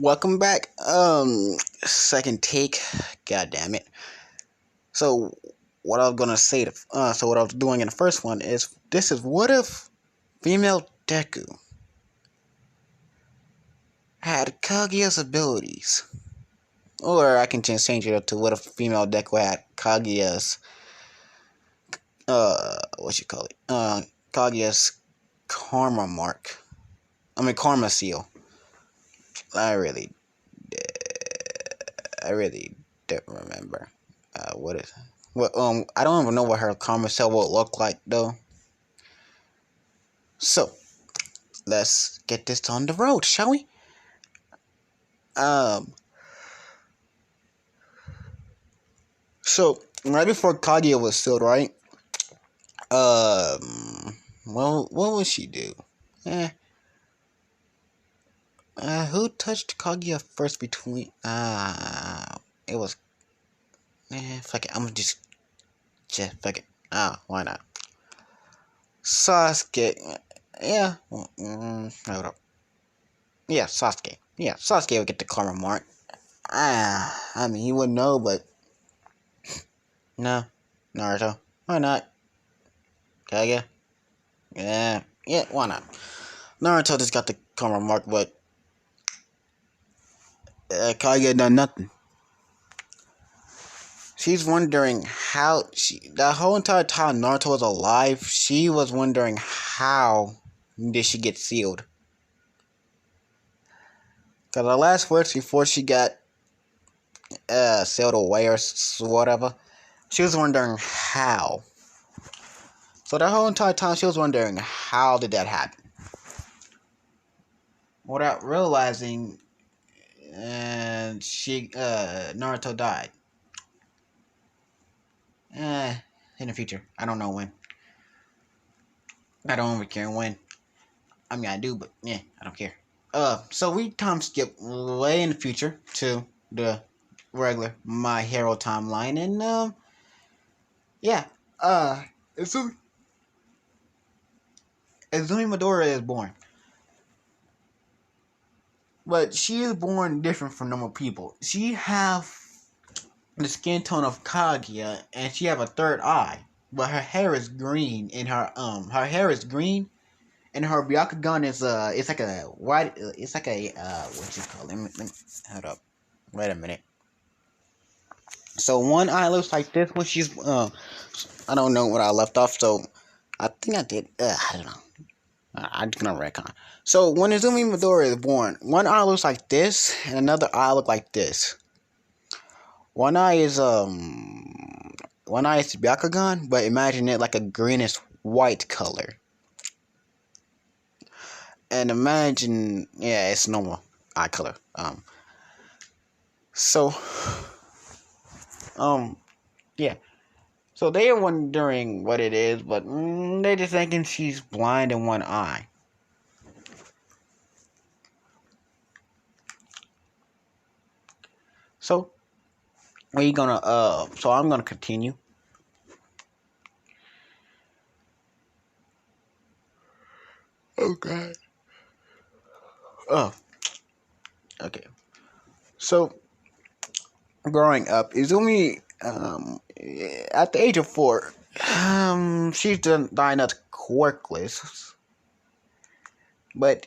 Welcome back. Second take. God damn it. So, what I was gonna say, what I was doing in the first one is this is what if female Deku had Kaguya's abilities, or I can change it up to what if female Deku had Kaguya's what you call it Kaguya's karma mark. I mean karma seal. I really, I really don't remember. What is Well, I don't even know what her karma cell will look like though. So let's get this on the road, shall we? Um. So right before Kaguya was sealed, right? Well, what would she do? Eh. Who touched Kaguya first between? It was. Fuck it. I'm gonna just fuck it. Why not? Sasuke. Yeah. Hold up. Yeah, Sasuke. Yeah, Sasuke would get the karma mark. I mean, he wouldn't know, but no, Naruto. Why not? Kaguya? Yeah, why not? Naruto just got the karma mark, but Kaguya done nothing. She's wondering how the whole entire time Naruto was alive, she was wondering how did she get sealed. Cause the last words before she got sealed away or whatever, she was wondering how. So the whole entire time she was wondering how did that happen, without realizing, and Naruto died. In the future, I don't know when. I don't really care when. I mean, I do, but yeah, I don't care. So we time skip way in the future to the regular My Hero timeline, and yeah, Izumi Midoriya is born. But she is born different from normal people. She have the skin tone of Kaguya, and she have a third eye. But her hair is green, and her hair is green, and her Byakugan is it's like a white, it's like a what you call it? Hold up, wait a minute. So one eye looks like this when she's I don't know what I left off, so I think I did. I don't know. I'm just gonna retcon. So when Izumi Midoriya is born, one eye looks like this, and another eye look like this. One eye is Byakugan, but imagine it like a greenish white color. And imagine, yeah, it's normal eye color. So, yeah. So they are wondering what it is, but they're just thinking she's blind in one eye. So, I'm gonna continue. Okay. Oh, okay. So, growing up, Izumi, at the age of 4, she's diagnosed quirkless, but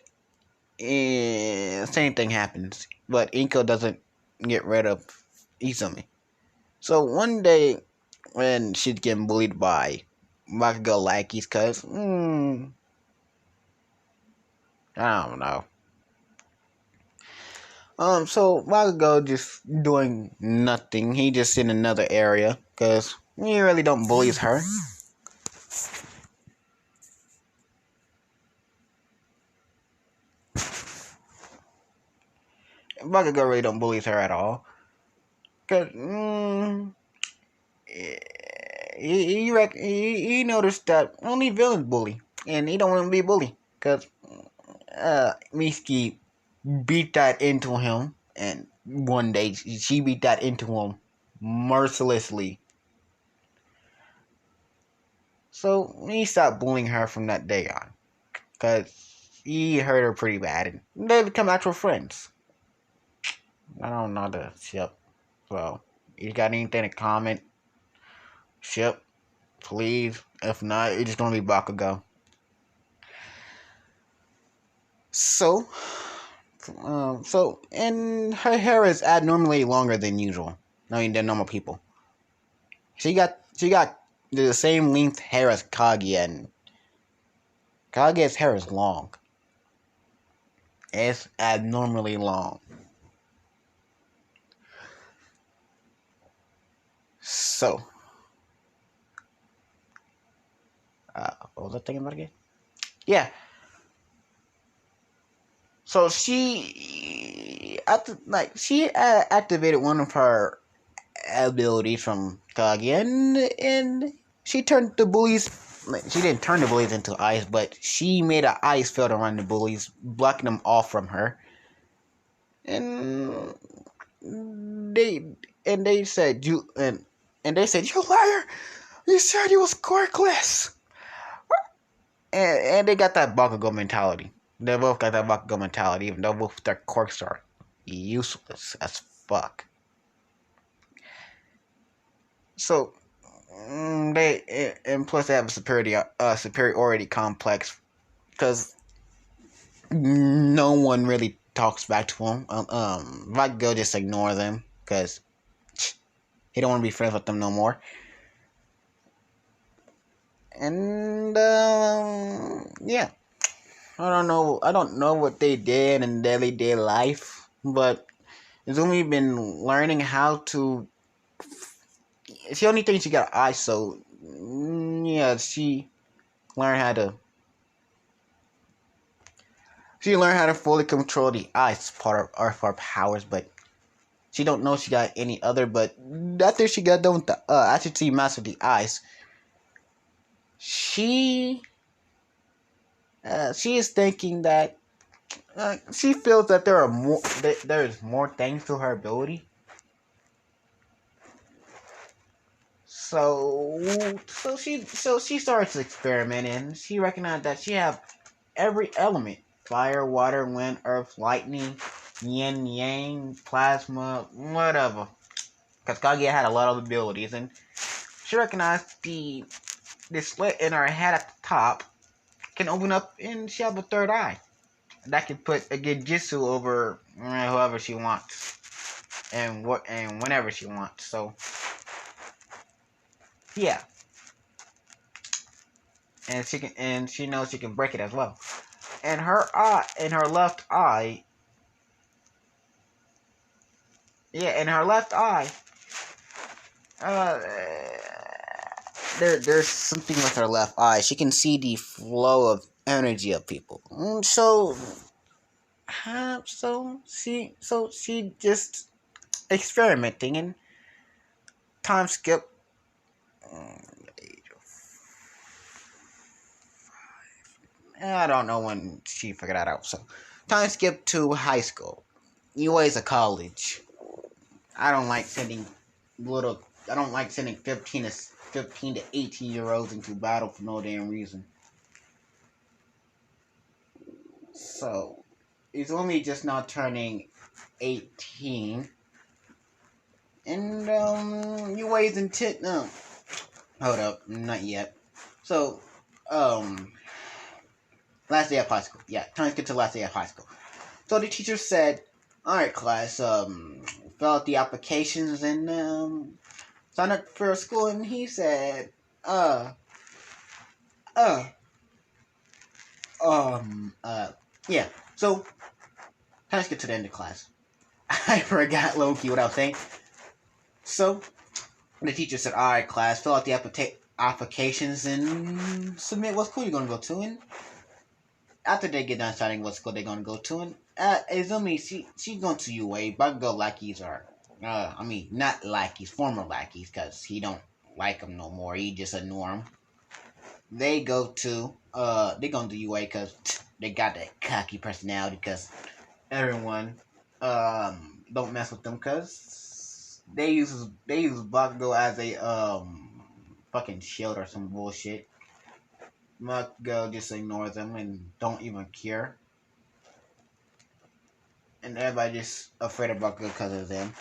same thing happens. But Inko doesn't get rid of Izumi. So one day, when she's getting bullied by Bakugo lackeys, cause I don't know. So Bakugo just doing nothing. He just in another area, cause he really don't bullies her. Bakugo really don't bullies her at all, cause he noticed that only villains bully, and he don't want to be bullied, cause Misuki beat that into him, and one day she beat that into him mercilessly. So he stopped bullying her from that day on, cause he hurt her pretty bad, and they become actual friends. I don't know the ship. So, you got anything to comment? Ship, please. If not, it's just gonna be Bakugo. So, and her hair is abnormally longer than usual. I mean, than normal people. She got the same length hair as Kaguya, and Kaguya's hair is long. It's abnormally long. So, what was I thinking about again? Yeah. So she activated one of her abilities from Kaguya, and she turned the bullies. She didn't turn the bullies into ice, but she made an ice field around the bullies, blocking them off from her. And they they said you liar. You said you was quirkless. And they got that Bakugo mentality. They both got that Bakugo mentality, even though both their quirks are useless as fuck. So and plus they have a superiority complex because no one really talks back to them. Bakugo just ignore them because he don't want to be friends with them no more. And yeah, I don't know what they did in daily day life, but Izumi been learning how to. It's the only thing she got eyes, so yeah, learned how to. She learned how to fully control the ice part of her powers, but she don't know she got any other. But after she got done with after she mastered the ice, she she is thinking that she feels that there is more things to her ability. So she starts experimenting. She recognized that she have every element: fire, water, wind, earth, lightning, yin, yang, plasma, whatever. Because Kaguya had a lot of abilities, and she recognized the slit in her head at the top can open up, and she have a third eye that can put a Genjutsu over whoever she wants, and whenever she wants. So yeah, and she knows she can break it as well. And her left eye, yeah, in her left eye, uh, there's something with her left eye. She can see the flow of energy of people. So she just experimenting and time skip. I don't know when she figured that out. So time skip to high school. UA's a college. I don't like sending little. I don't like sending 15 to 18-year-olds into battle for no damn reason. So he's only just now turning 18, and UA's intent. No, hold up, not yet. So last day of high school. Yeah, time to get to last day of high school. So the teacher said, "All right, class, fill out the applications and sign up for school." And he said, uh, uh, yeah. So let's get to the end of class. I forgot low-key what I was saying. So the teacher said, "All right, class, fill out the applications and submit what school you're gonna go to." And after they get done deciding what school they're gonna go to, and Izumi, she's going to UA. Bakugo lackeys are, I mean, not lackeys, former lackeys, because he don't like them no more. He just ignore them. They go to UA because they got that cocky personality. Because everyone, don't mess with them because they use Bakugo as a fucking shield or some bullshit. Bakugo just ignores them and don't even care. and everybody just afraid of Bakugo because of them.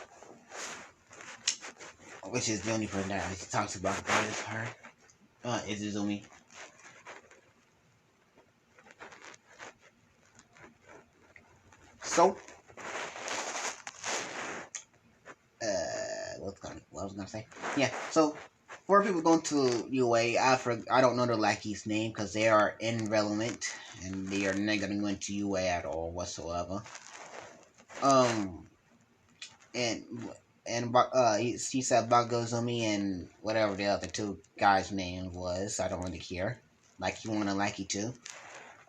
Which is the only person that actually talks about that is her. Is Izumi. So, what I was gonna say? Yeah. So, for people going to UA, I don't know the lackey's name because they are irrelevant and they are not gonna go into UA at all whatsoever. Um, and he said Bagozumi and whatever the other two guys' name was. I don't really care. Like you want to like you too,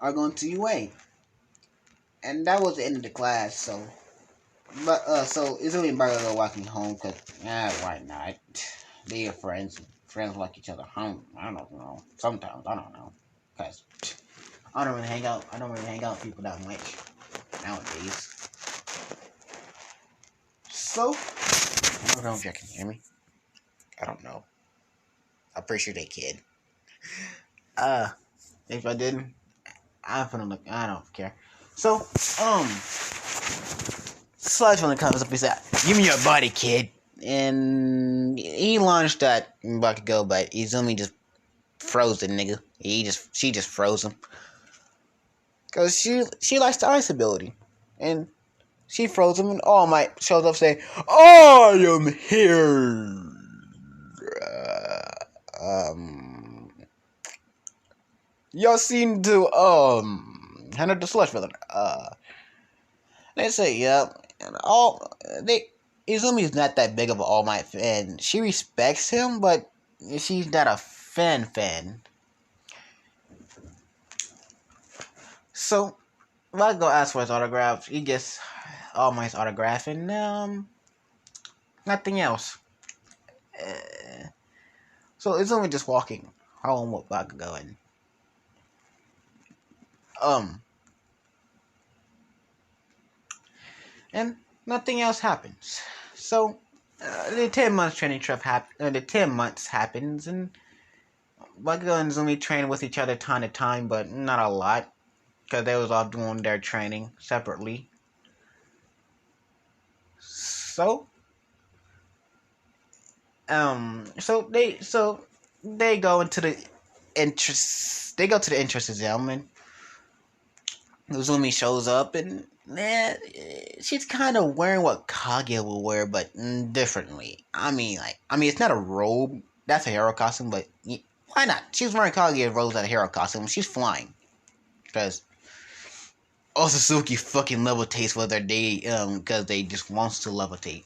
are going to UA, and that was the end of the class. So Izumi and Bagogo walking home because why not? They are friends. Friends like each other. I don't know. Sometimes I don't know because I don't really hang out. I don't really hang out with people that much nowadays. So I don't know if you can hear me. I don't know. I'm pretty sure they can. If I didn't, I'm gonna look. I don't care. So, Sludge when it comes up, he said, "Give me your body, kid." And he launched that Bakugo, but Izumi just froze the nigga. She just froze him. Cause she likes the ice ability. And she froze him and All Might shows up saying, "I am here." Y'all seem to handle the slush villain. They say, yep. And Izumi's not that big of an All Might fan. She respects him, but she's not a fan. So if I go ask for his autograph, he gets All Might's autograph and nothing else. So Izumi just walking home with Bakugo and and nothing else happens. So the 10 months training trip the 10 months happens, and Bakugo and Izumi train with each other time to time, but not a lot, because they was all doing their training separately. So, they go into the entrance. They go to the entrance exam, and Uzumi shows up, and she's kind of wearing what Kaguya will wear, but differently. I mean, it's not a robe. That's a hero costume, but why not? She's wearing Kaguya robes as a hero costume. She's flying, because Otsutsuki fucking levitates whether because they just wants to levitate.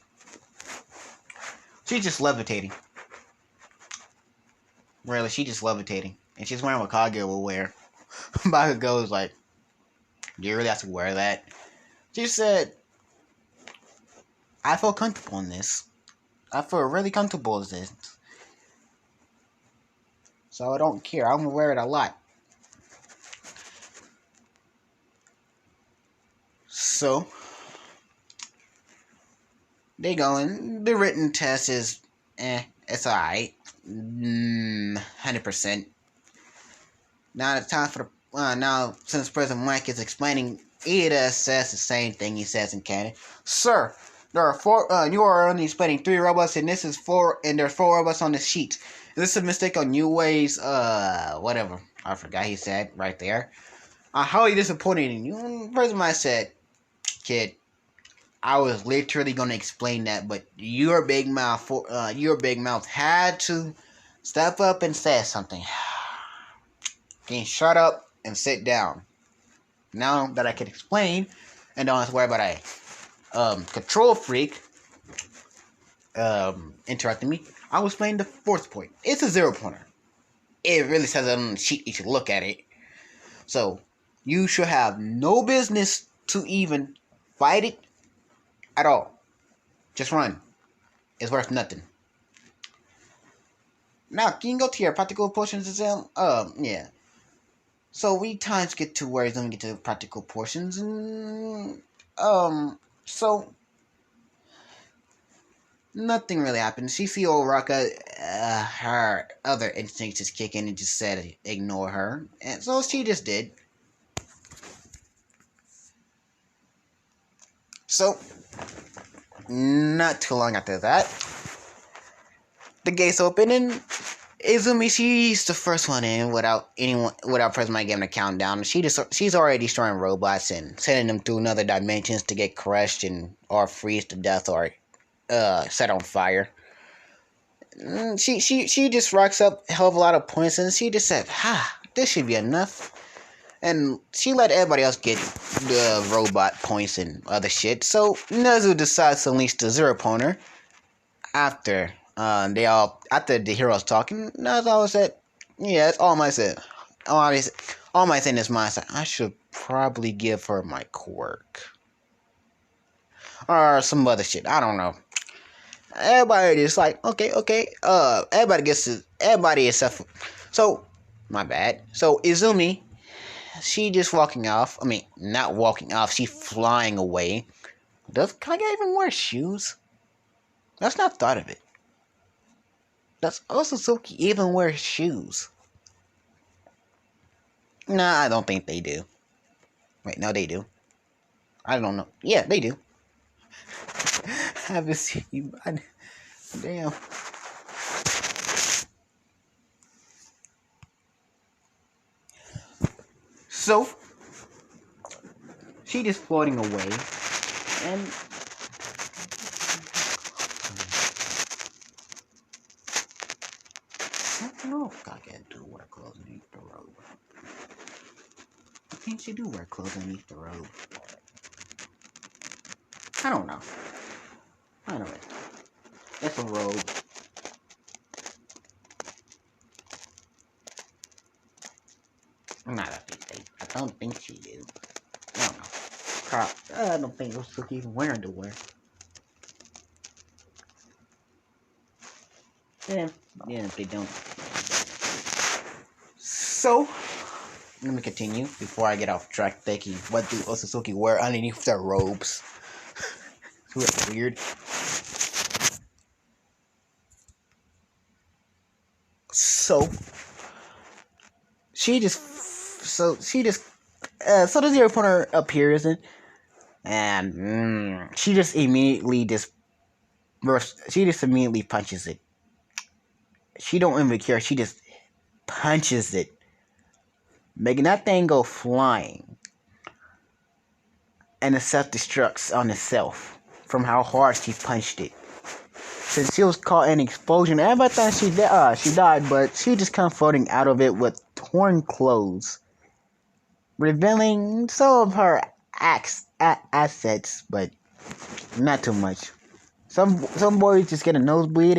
She's just levitating. Really, she's just levitating, and she's wearing what Kaguya will wear. Bakugo is like, "Do you really have to wear that?" She said, "I feel comfortable in this. I feel really comfortable with this. So I don't care. I'm gonna wear it a lot." So they go in. The written test is, it's alright. 100%. Now it's time for the now since President Mike is explaining, Ida says the same thing he says in canon. "Sir, there are four. You are only explaining 3 robots, and this is 4, and there's 4 robots on the sheet. This is a mistake on New Way's whatever. I forgot he said right there. I'm highly disappointed in you." President Mike said, "Kid, I was literally gonna explain that, but your big mouth had to step up and say something. Can you shut up and sit down? Now that I can explain, and don't have to worry about a control freak interrupting me, I will explain the 4th point. It's a 0-pointer. It really says it on the sheet. You should look at it. So you should have no business to even fight it at all. Just run. It's worth nothing. Now, can you go to your practical portions exam? Yeah. So we times get to where then we get to practical portions, and so nothing really happens. She see old Raka, her other instincts just kick in and just said ignore her, and so she just did. So, not too long after that, the gates open and Izumi, she's the first one in without pressing my game to countdown. She's already destroying robots and sending them through another dimensions to get crushed and or freeze to death or set on fire. She just racks up a hell of a lot of points and she just said, this should be enough. And she let everybody else get the robot points and other shit. So Nezu decides to unleash the zero pointer after after the heroes talking. Nezu said, yeah, that's all I said. All my thing is mine. I should probably give her my quirk or some other shit. I don't know. Everybody is like, okay. Everybody except. So, my bad. So Izumi, she just walking off. I mean, not walking off. She flying away. Does Kaguya even wear shoes? Let's not thought of it. Does Otsutsuki even wear shoes? Nah, I don't think they do. Wait, no, they do. I don't know. Yeah, they do. I haven't seen you. Damn. So, she just floating away, and I don't know if Kaguya do wear clothes underneath the robe. I think she do wear clothes underneath the robe. I don't know. Anyway, it's a robe. I don't think she do. I don't know. I don't think Osuki even wear underwear. Yeah, they don't. So, let me continue before I get off track thinking, what do Otsutsuki wear underneath their robes? It's weird. So the zero pointer appears and she just immediately punches it. She don't even care. She just punches it, making that thing go flying, and it self-destructs on itself from how hard she punched it. Since she was caught in an explosion, everybody thought she died, but she just come floating out of it with torn clothes, revealing some of her assets, but not too much. Some boys just get a nosebleed,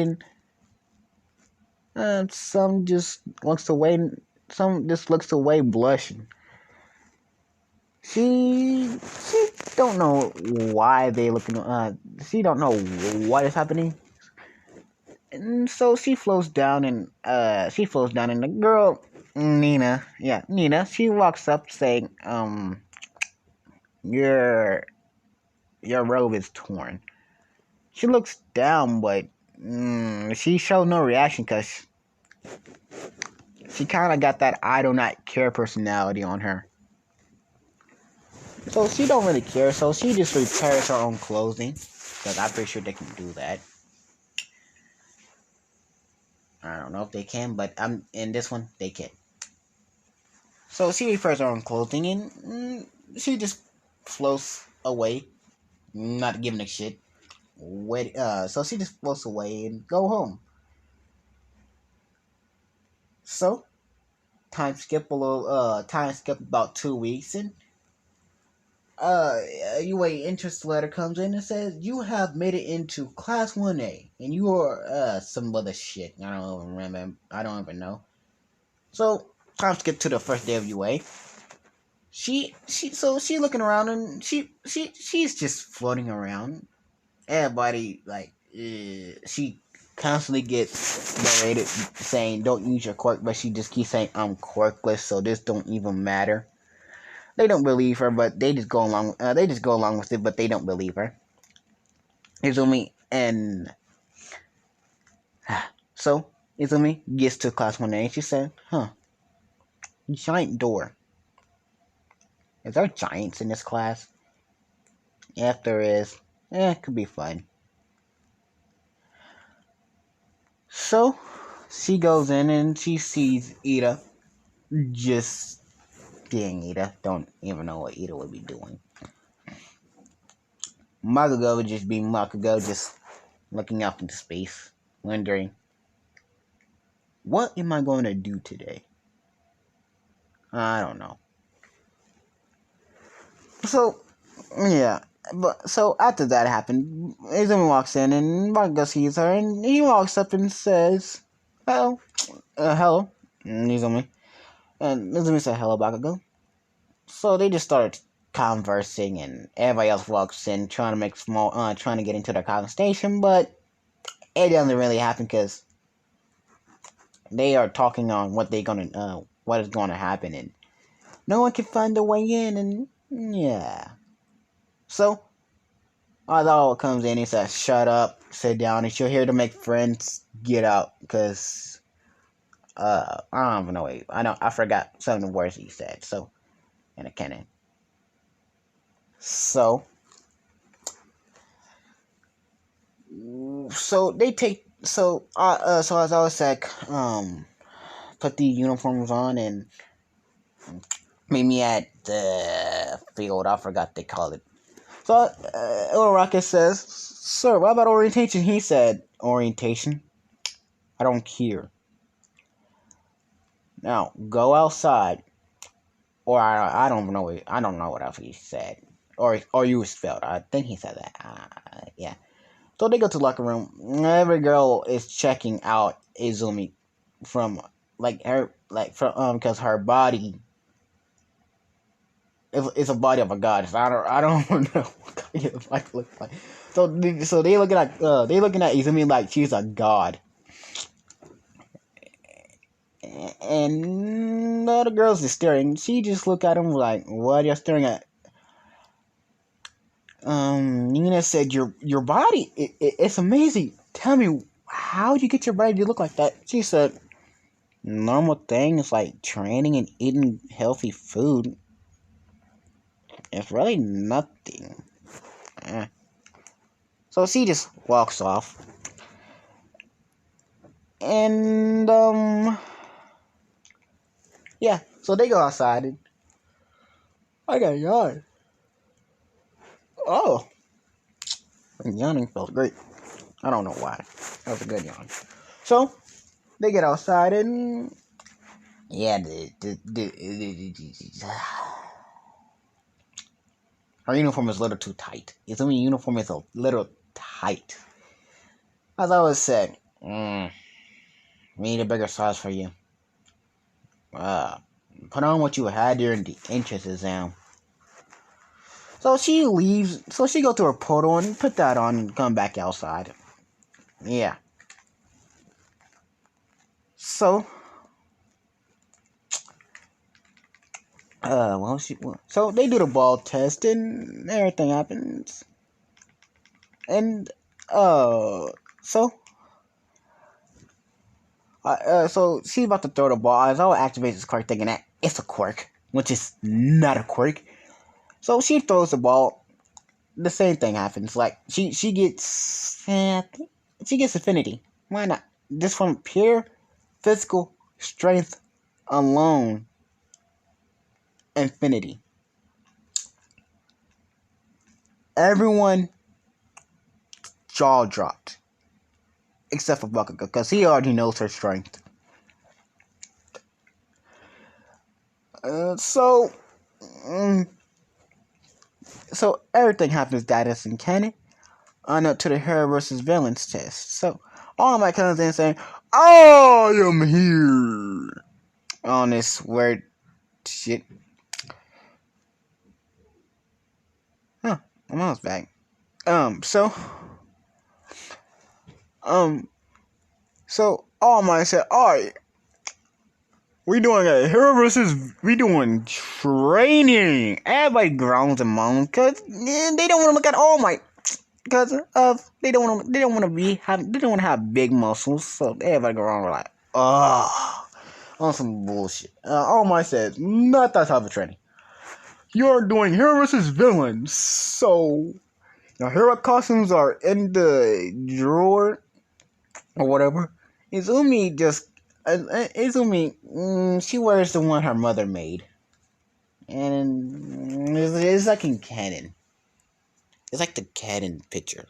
and some just looks away. Some just looks away blushing. She don't know why they looking. She don't know what is happening. And so she flows down and the girl Nina, she walks up saying, your robe is torn. She looks down, but she showed no reaction because she kind of got that I do not care personality on her. So she don't really care. So she just repairs her own clothing because I'm pretty sure they can do that. I don't know if they can, but in this one they can. So she repairs her own clothing and she just floats away, not giving a shit. So she just floats away and go home. So time skip about 2 weeks and interest letter comes in and says you have made it into class 1A and you are some other shit. I don't even remember. I don't even know. So time skip to the first day of UA. She looking around and she's just floating around. Everybody she constantly gets berated saying don't use your quirk, but she just keeps saying I'm quirkless, so this don't even matter. They don't believe her, but they just go along. With it, but they don't believe her. Izumi and so Izumi gets to class 1A and she said, giant door. Is there giants in this class? If there is, it could be fun. So, she goes in and she sees Ida just being Ida. Don't even know what Ida would be doing. Makugo would just be Makugo, just looking up into space, wondering, what am I going to do today? I don't know. So, yeah. But so after that happened, Izumi walks in and Bakugo sees her and he walks up and says, "Hello, hello, Izumi." And Izumi said, "Hello, Bakugo." So they just started conversing, and everybody else walks in trying to make trying to get into their conversation, but it doesn't really happen because they are talking on what is gonna happen, and no one can find a way in, and yeah. So Although comes in, he says, "Shut up, sit down," and she'll hear to make friends get out, because, I don't even know, I forgot some of the words he said, so, in a canon. So, they take, so as I was said, put the uniforms on and meet me at the field, I forgot they call it. So, Little Rocket says, "Sir, what about orientation?" He said, "Orientation? I don't care. Now, go outside." Or I don't know. I don't know what else he said. Or you spelled. I think he said that. Yeah. So they go to the locker room. Every girl is checking out Izumi from because her body is a body of a goddess. I don't know what kind of life looks like. So they looking at Izumi like she's a god. And the other girls is staring. She just look at him like, "What are you staring at?" Nina said, "Your body, it's amazing. Tell me, how did you get your body to look like that?" She said, "Normal things like training and eating healthy food. It's really nothing." Eh. So she just walks off. And, yeah. So they go outside and I got a yawn. Oh, yawning felt great. I don't know why. That was a good yawn. So they get outside and yeah, her uniform is a little too tight. Izumi uniform is a little tight. As I always said, we need a bigger size for you. Put on what you had during the entrance exam. So she leaves. So she go to her portal and put that on and come back outside. Yeah. So, so they do the ball test and everything happens. And, so, so she's about to throw the ball. As I activates this quirk thinking that it's a quirk, which is not a quirk. So she throws the ball. The same thing happens. Like she gets affinity. Why not? Just from pure physical strength alone, infinity. Everyone jaw dropped, except for Bakugo, because he already knows her strength. So everything happens that is in canon. On up to the hero versus villains test. So All Might comes in saying, "I am here," on this weird shit. Huh, I'm almost back. So All Might said, "Alright, we doing training." Everybody groans and moans because they don't want to look at All Might. Because they don't want to have big muscles, so everybody go around like, on some bullshit. All Might says, "Not that type of training. You're doing hero versus villains, so Now, hero costumes are in the drawer or whatever. Izumi, she wears the one her mother made, and it's like in canon. It's like the canon picture.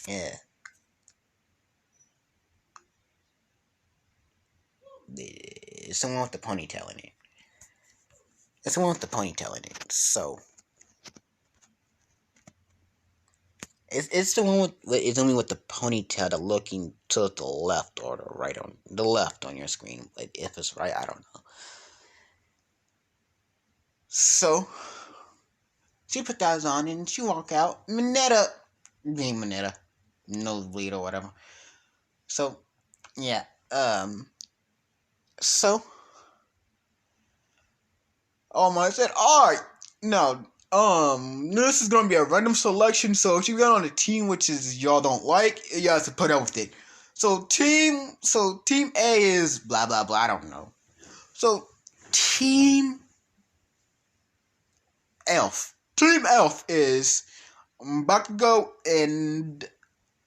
Yeah, it's someone with the ponytail in it. It's the one with the ponytail in it. So it's the one with it's only with the ponytail, the looking to the left or the right on the left on your screen. Like if it's right, I don't know. So she put that on and she walk out. Minetta, nosebleed or whatever. So yeah, so I said, all right, no, this is gonna be a random selection. So if you got on a team which is y'all don't like, you have to put up with it. So team A is blah blah blah. I don't know. So team Elf. Team Elf is Bakugo and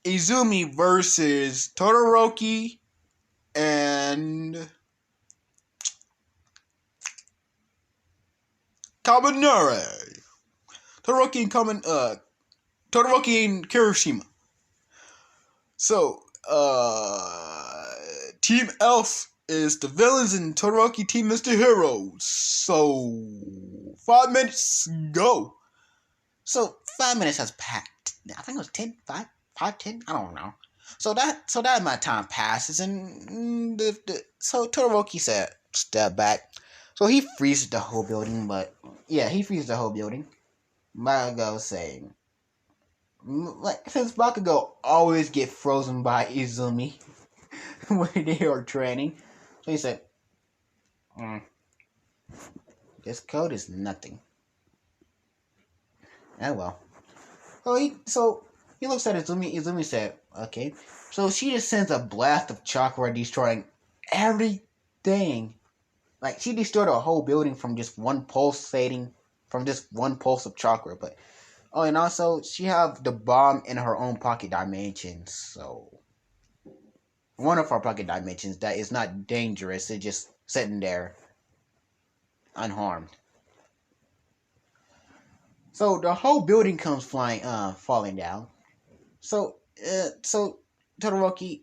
Izumi versus Todoroki and Kabaneri. Todoroki and Kirishima. So, Team Elf is the villains and Todoroki team is the heroes. So, 5 minutes, go. So, 5 minutes has passed. I think it was 10, 5, 10, I don't know. So that amount of time passes, and so Todoroki said, step back. So he freezes the whole building, he freezes the whole building. Bakugo saying, since Bakugo always get frozen by Izumi when they are training, so he said, this code is nothing. Oh well. So he looks at Izumi. Izumi said, okay. So she just sends a blast of chakra destroying everything. Like, she destroyed a whole building from just one pulse of chakra. But, and also, she have the bomb in her own pocket dimension. So, one of her pocket dimensions that is not dangerous. It's just sitting there, unharmed. So, the whole building comes falling down. So Todoroki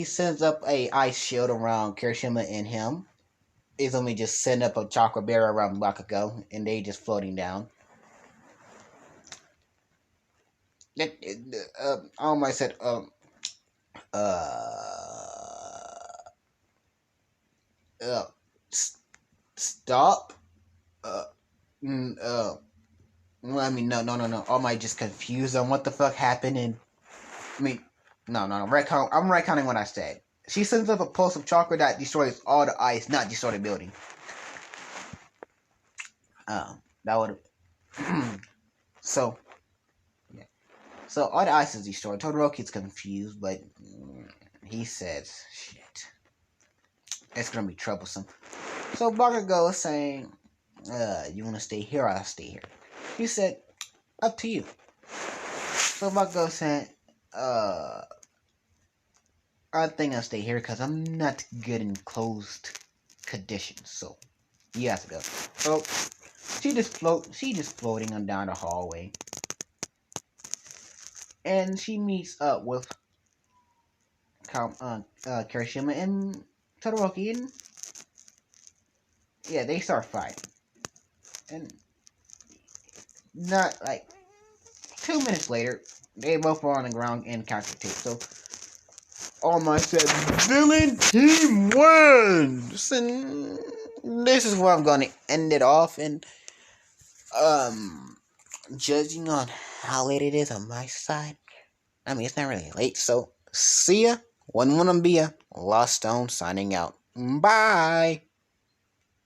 sends up a ice shield around Kirishima and him. Izumi just send up a chakra barrier around Bakugo, and they just floating down. I said, stop. I mean, no. All my just confused on what the fuck happened, and I mean, no. I'm retconning what I said. She sends up a pulse of chakra that destroys all the ice, not destroy the building. That would so yeah. So all the ice is destroyed. Todoroki's confused, but he says, "Shit, it's gonna be troublesome." So Bakugo is saying, "You want to stay here? I'll stay here." He said, "Up to you." So Bakugo said, I think I'll stay here because I'm not good in closed conditions. So you have to go." So she just floating on down the hallway, and she meets up with Kirishima and Todoroki, and yeah, they start fighting, and not like 2 minutes later, they both are on the ground and counter tape. So All Might said, villain team wins, and this is where I'm gonna end it off. And judging on how late it is on my side, I mean, it's not really late. So see ya. One be Lost Stone signing out. Bye.